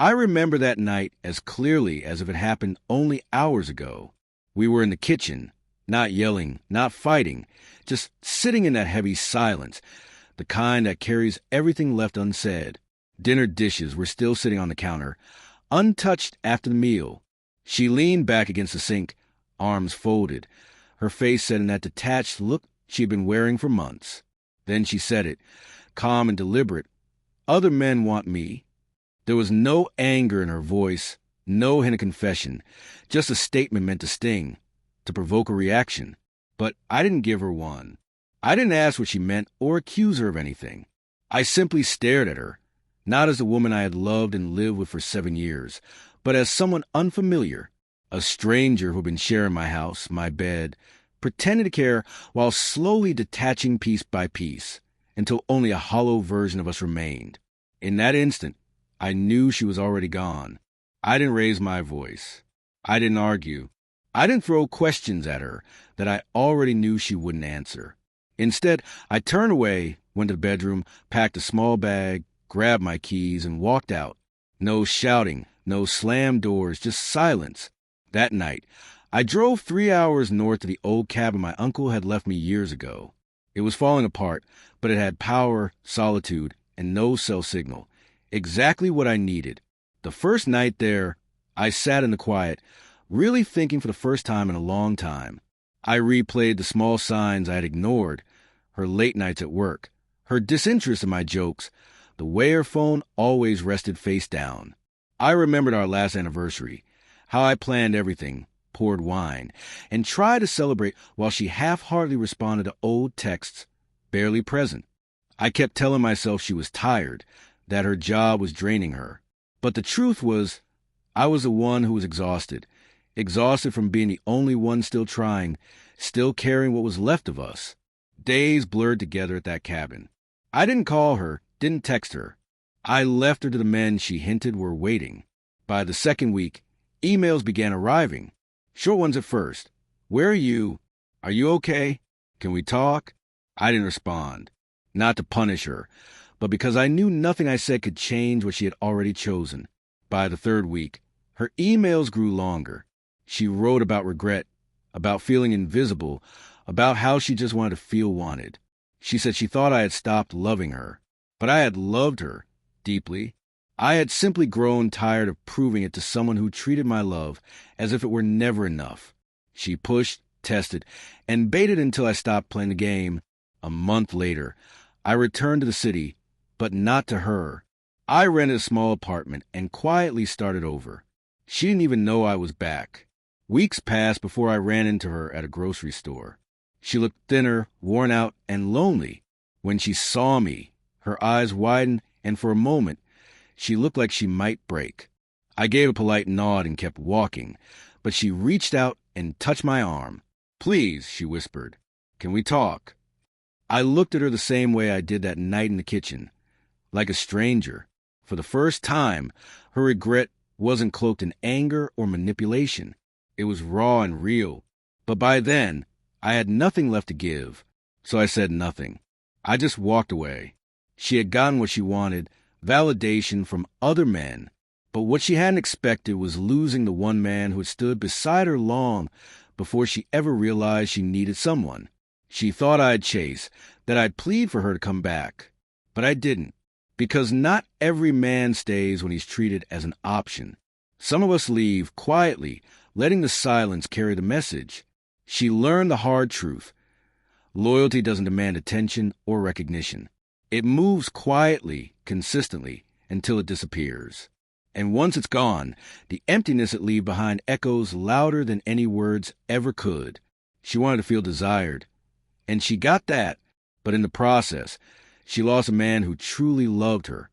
I remember that night as clearly as if it happened only hours ago. We were in the kitchen, not yelling, not fighting, just sitting in that heavy silence, the kind that carries everything left unsaid. Dinner dishes were still sitting on the counter, untouched after the meal. She leaned back against the sink, arms folded, her face set in that detached look she had been wearing for months. Then she said it, calm and deliberate. "Other men want me." There was no anger in her voice, no hint of confession, just a statement meant to sting, to provoke a reaction. But I didn't give her one. I didn't ask what she meant or accuse her of anything. I simply stared at her, not as the woman I had loved and lived with for 7 years, but as someone unfamiliar, a stranger who had been sharing my house, my bed, pretending to care while slowly detaching piece by piece, until only a hollow version of us remained. In that instant, I knew she was already gone. I didn't raise my voice. I didn't argue. I didn't throw questions at her that I already knew she wouldn't answer. Instead, I turned away, went to the bedroom, packed a small bag, grabbed my keys, and walked out. No shouting, no slammed doors, just silence. That night, I drove 3 hours north of the old cabin my uncle had left me years ago. It was falling apart, but it had power, solitude, and no cell signal. Exactly what I needed. The first night there, I sat in the quiet, really thinking for the first time in a long time. I replayed the small signs I had ignored, her late nights at work, her disinterest in my jokes, the way her phone always rested face down. I remembered our last anniversary, how I planned everything, poured wine, and tried to celebrate while she half-heartedly responded to old texts, barely present. I kept telling myself she was tired, that her job was draining her. But the truth was, I was the one who was exhausted from being the only one still trying, still carrying what was left of us. Days blurred together at that cabin. I didn't call her, didn't text her. I left her to the men she hinted were waiting. By the second week, emails began arriving. Short ones at first. "Where are you? Are you okay? Can we talk?" I didn't respond. Not to punish her, but because I knew nothing I said could change what she had already chosen. By the third week, her emails grew longer. She wrote about regret, about feeling invisible, about how she just wanted to feel wanted. She said she thought I had stopped loving her, but I had loved her deeply. I had simply grown tired of proving it to someone who treated my love as if it were never enough. She pushed, tested, and baited until I stopped playing the game. A month later, I returned to the city, but not to her. I rented a small apartment and quietly started over. She didn't even know I was back. Weeks passed before I ran into her at a grocery store. She looked thinner, worn out, and lonely. When she saw me, her eyes widened, and for a moment, she looked like she might break. I gave a polite nod and kept walking, but she reached out and touched my arm. "Please," she whispered, "can we talk?" I looked at her the same way I did that night in the kitchen, like a stranger. For the first time, her regret wasn't cloaked in anger or manipulation. It was raw and real. But by then, I had nothing left to give, so I said nothing. I just walked away. She had gotten what she wanted, validation from other men, but what she hadn't expected was losing the one man who had stood beside her long before she ever realized she needed someone. She thought I'd chase, that I'd plead for her to come back. But I didn't, because not every man stays when he's treated as an option. Some of us leave quietly, letting the silence carry the message. She learned the hard truth. Loyalty doesn't demand attention or recognition. It moves quietly, consistently, until it disappears. And once it's gone, the emptiness it leaves behind echoes louder than any words ever could. She wanted to feel desired. And she got that, but in the process, she lost a man who truly loved her,